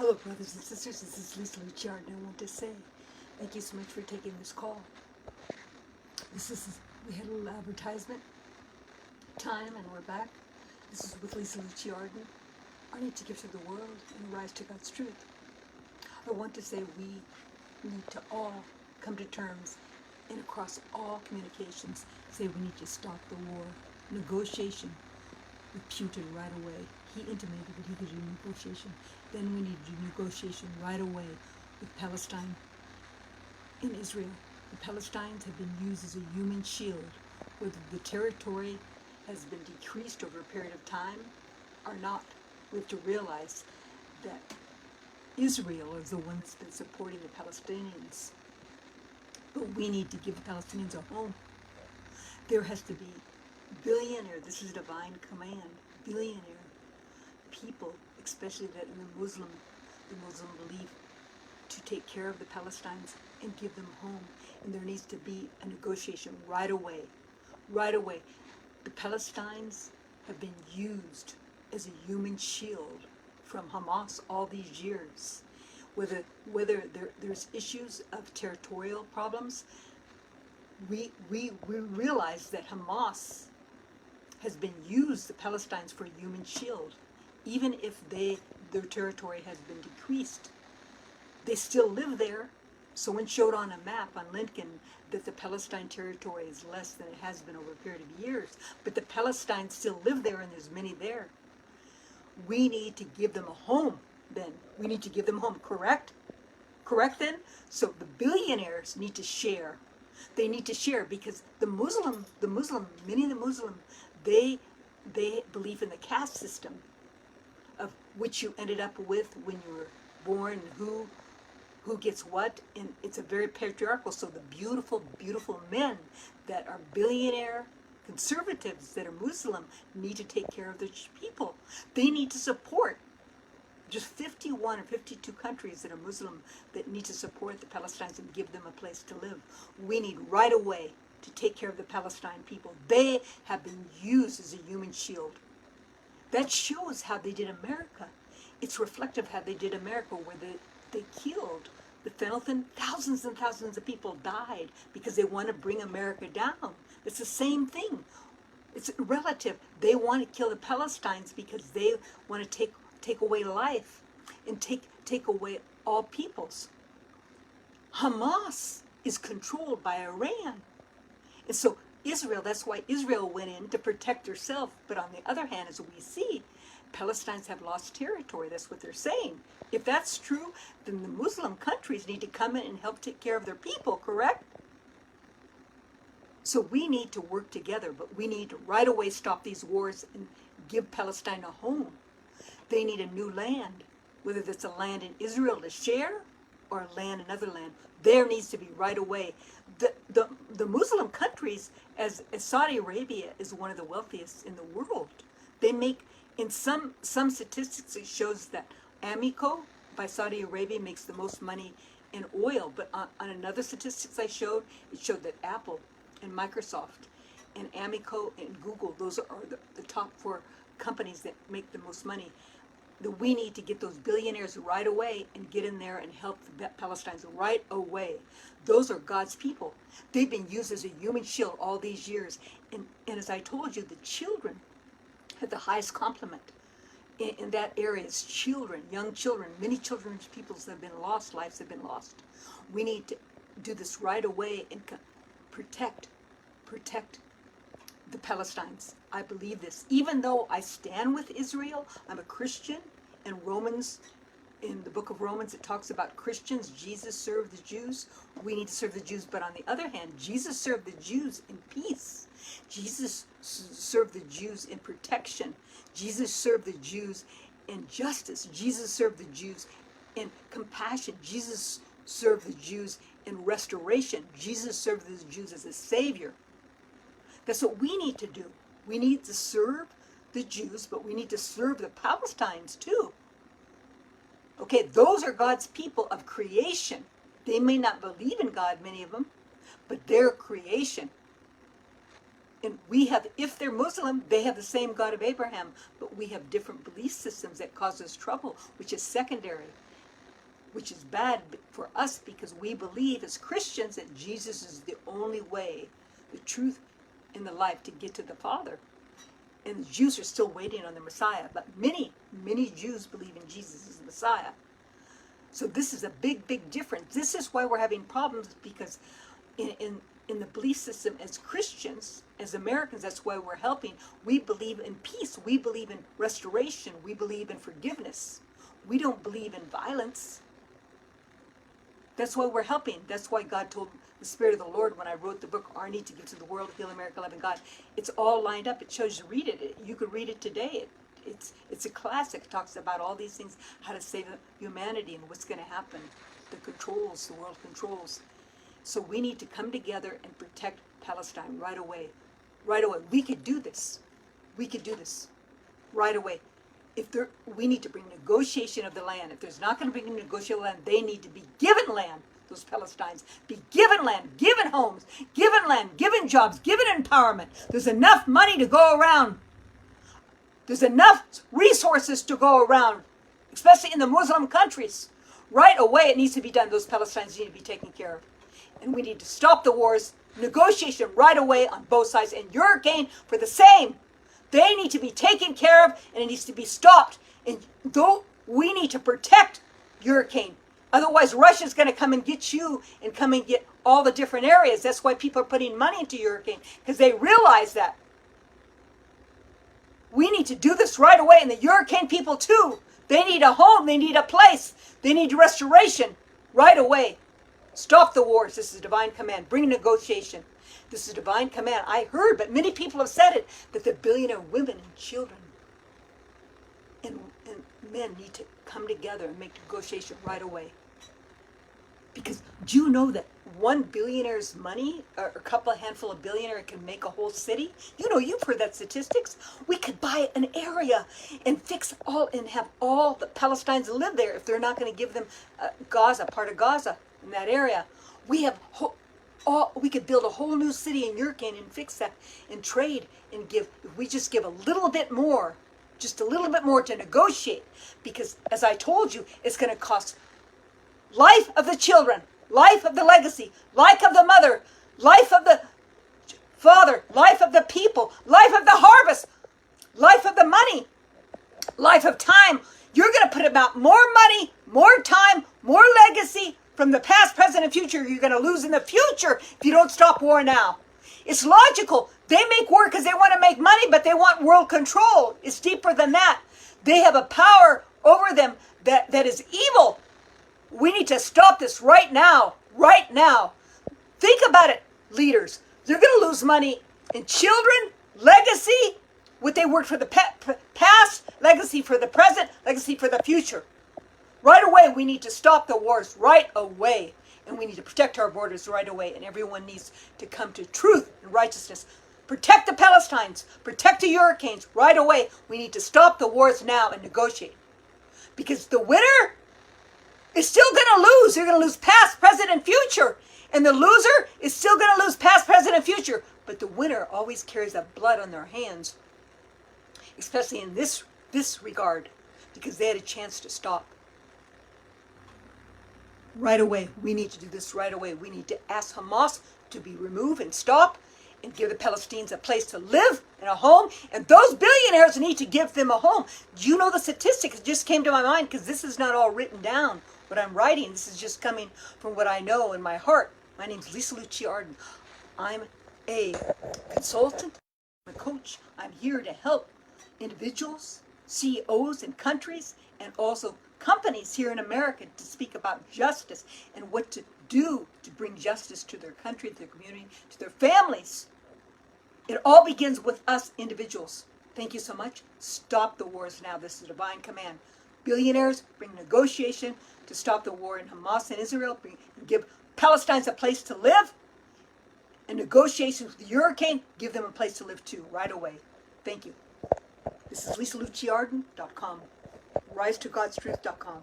Hello, brothers and sisters. This is Lisa Richard, and I want to say thank you so much for taking this call. We had a little advertisement time, and we're back. This is with Lisa Richard. Our need to give to the world and rise to God's truth. I want to say we need to all come to terms and across all communications say we need to stop the war. Negotiation with Putin right away. He intimated that he could do negotiation. Then we need to do negotiation right away with Palestine and Israel. The Palestinians have been used as a human shield, whether the territory has been decreased over a period of time or not. We have to realize that Israel is the one that's been supporting the Palestinians. But we need to give the Palestinians a home. There has to be billionaire, this is divine command, billionaire people, especially that in the Muslim belief, to take care of the Palestinians and give them home. And there needs to be a negotiation right away. Right away. The Palestinians have been used as a human shield from Hamas all these years. Whether there's issues of territorial problems, we realize that Hamas has been used, the Palestinians, for a human shield. Even if their territory has been decreased, they still live there. Someone showed on a map on Lincoln that the Palestine territory is less than it has been over a period of years. But the Palestinians still live there, and there's many there. We need to give them a home then. We need to give them a home, correct? Correct then? So the billionaires need to share. They need to share because many of the Muslim, they believe in the caste system of which you ended up with when you were born, who gets what, and it's a very patriarchal. So the beautiful, beautiful men that are billionaire conservatives that are Muslim need to take care of their people. They need to support. Just 51 or 52 countries that are Muslim that need to support the Palestinians and give them a place to live. We need right away to take care of the Palestine people. They have been used as a human shield. That shows how they did America. It's reflective how they did America, where they killed the Fenelton. Thousands and thousands of people died because they want to bring America down. It's the same thing. It's relative. They want to kill the Palestinians because they want to take away life and take away all peoples. Hamas is controlled by Iran. And so Israel, that's why Israel went in to protect herself. But on the other hand, as we see, Palestinians have lost territory. That's what they're saying. If that's true, then the Muslim countries need to come in and help take care of their people, correct? So we need to work together, but we need to right away stop these wars and give Palestine a home. They need a new land, whether that's a land in Israel to share or a land in another land. There needs to be right away. The Muslim countries, as Saudi Arabia is one of the wealthiest in the world. They make, in some statistics, it shows that Aramco by Saudi Arabia makes the most money in oil. But on another statistics I showed, it showed that Apple and Microsoft and Aramco and Google, those are the top 4 companies that make the most money. We need to get those billionaires right away and get in there and help the Palestinians right away. Those are God's people. They've been used as a human shield all these years. And as I told you, the children have the highest compliment in that area. It's children, young children. Many children's peoples have been lost, lives have been lost. We need to do this right away and protect the Palestinians. I believe this. Even though I stand with Israel, I'm a Christian, and Romans, in the book of Romans, it talks about Christians. Jesus served the Jews. We need to serve the Jews. But on the other hand, Jesus served the Jews in peace. Jesus served the Jews in protection. Jesus served the Jews in justice. Jesus served the Jews in compassion. Jesus served the Jews in restoration. Jesus served the Jews as a savior. That's what we need to do. We need to serve the Jews, but we need to serve the Palestinians too. Okay, those are God's people of creation. They may not believe in God, many of them, but they're creation. And we have, if they're Muslim, they have the same God of Abraham, but we have different belief systems that cause us trouble, which is secondary, which is bad for us because we believe as Christians that Jesus is the only way, the truth, and the life to get to the Father. And the Jews are still waiting on the Messiah, but many, many Jews believe in Jesus as the Messiah. So this is a big, big difference. This is why we're having problems, because in the belief system as Christians, as Americans, that's why we're helping. We believe in peace. We believe in restoration. We believe in forgiveness. We don't believe in violence. That's why we're helping. That's why God told the Spirit of the Lord when I wrote the book, Our Need to Give to the World, Heal America, Loving God. It's all lined up. It shows you to read it. You could read it today. It's a classic. It talks about all these things, how to save humanity and what's going to happen. The controls, the world controls. So we need to come together and protect Palestine right away. Right away. We could do this. We could do this right away. We need to bring negotiation of the land. If there's not going to be negotiation of the land, they need to be given land. Those Palestinians be given land, given homes, given land, given jobs, given empowerment. There's enough money to go around. There's enough resources to go around, especially in the Muslim countries. Right away, it needs to be done. Those Palestinians need to be taken care of. And we need to stop the wars, negotiation right away on both sides. And Urkaines for the same. They need to be taken care of, and it needs to be stopped. And though we need to protect Urkaines, otherwise Russia's going to come and get you and come and get all the different areas. That's why people are putting money into Urkaines, because they realize that. We need to do this right away, and the Urkaines people too. They need a home. They need a place. They need restoration right away. Stop the wars. This is a divine command. Bring negotiation. This is a divine command. I heard, but many people have said it, that the billionaire women and children and men need to come together and make negotiation right away. Because do you know that one billionaire's money, or a handful of billionaires can make a whole city? You know, you've heard that statistics. We could buy an area and fix all, and have all the Palestinians live there if they're not going to give them Gaza, part of Gaza in that area. We could build a whole new city in Urkaines and fix that and trade and give. If we just give a little bit more, just a little bit more to negotiate, because as I told you, it's going to cost life of the children, life of the legacy, life of the mother, life of the father, life of the people, life of the harvest, life of the money, life of time. You're going to put about more money, more time, more legacy from the past, present, and future. You're going to lose in the future if you don't stop war now. It's logical. They make war because they want to make money, but they want world control. It's deeper than that. They have a power over them that is evil. We need to stop this right now. Right now. Think about it, leaders. They're going to lose money in children, legacy, what they worked for the past, legacy for the present, legacy for the future. Right away, we need to stop the wars right away. And we need to protect our borders right away. And everyone needs to come to truth and righteousness. Protect the Palestinians. Protect the Urkaines right away. We need to stop the wars now and negotiate. Because the winner is still going to lose. They're going to lose past, present, and future. And the loser is still going to lose past, present, and future. But the winner always carries that blood on their hands. Especially in this regard. Because they had a chance to stop. Right away. We need to do this right away. We need to ask Hamas to be removed and stop. And give the Palestinians a place to live and a home. And those billionaires need to give them a home. Do you know the statistics? It just came to my mind because this is not all written down. What I'm writing, this is just coming from what I know in my heart. My name is Lisa Lucci Arden. I'm a consultant, I'm a coach. I'm here to help individuals, CEOs in countries, and also companies here in America to speak about justice and what to do to bring justice to their country, to their community, to their families. It all begins with us individuals. Thank you so much. Stop the wars now. This is a divine command. Billionaires, bring negotiation to stop the war in Hamas and Israel. Give Palestinians a place to live. And negotiations with the Urkaines, give them a place to live too, right away. Thank you. This is LisaLucciArden.com. RiseToGodsTruth.com.